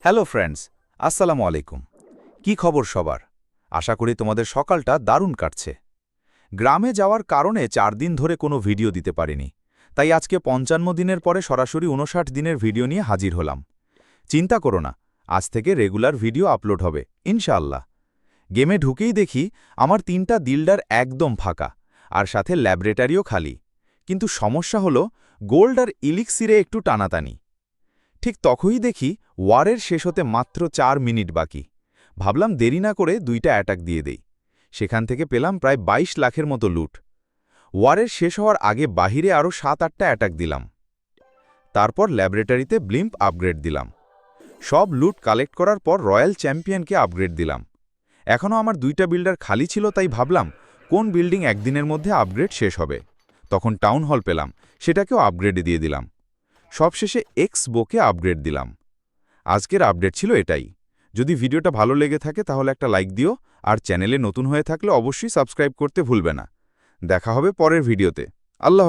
Hello friends, আসসালামু আলাইকুম। কি খবর সবার? আশা করি তোমাদের সকালটা দারুণ কাটছে। গ্রামে যাওয়ার কারণে 4 দিন ধরে কোনো ভিডিও দিতে পারিনি, তাই আজকে 55 দিনের পরে সরাসরি 59 দিনের ভিডিও নিয়ে হাজির হলাম। চিন্তা করো না, আজ থেকে রেগুলার ভিডিও আপলোড হবে ইনশাআল্লাহ। গেমে ঢুকেই দেখি আমার 3টা দিলডার একদম ফাঁকা, আর সাথে ল্যাবরেটরিও খালি। কিন্তু সমস্যা হলো গোল্ড আর ইলিক্সিরে একটু টানাটানি। ঠিক তখনই দেখি ওয়ারের শেষ হতে মাত্র 4 মিনিট বাকি। ভাবলাম দেরি না করে 2টা অ্যাটাক দিয়ে দেই। সেখান থেকে পেলাম প্রায় 22 লাখের মতো লুট। ওয়ারের শেষ হওয়ার আগে বাহিরে আরও 7-8টা অ্যাটাক দিলাম। তারপর ল্যাবরেটরিতে ব্লিম্প আপগ্রেড দিলাম। সব লুট কালেক্ট করার পর রয়্যাল চ্যাম্পিয়নকে আপগ্রেড দিলাম। এখনও আমার 2টা বিল্ডার খালি ছিল, তাই ভাবলাম কোন বিল্ডিং একদিনের মধ্যে আপগ্রেড শেষ হবে। তখন টাউন হল পেলাম, সেটাকেও আপগ্রেডে দিয়ে দিলাম। সবশেষে এক্স বোকে আপগ্রেড দিলাম। আজকের আপডেট ছিল এটাই। যদি ভিডিওটা ভালো লেগে থাকে তাহলে একটা লাইক দিও, আর চ্যানেলে নতুন হয়ে থাকলে অবশ্যই সাবস্ক্রাইব করতে ভুলবে না। দেখা হবে পরের ভিডিওতে। আল্লাহ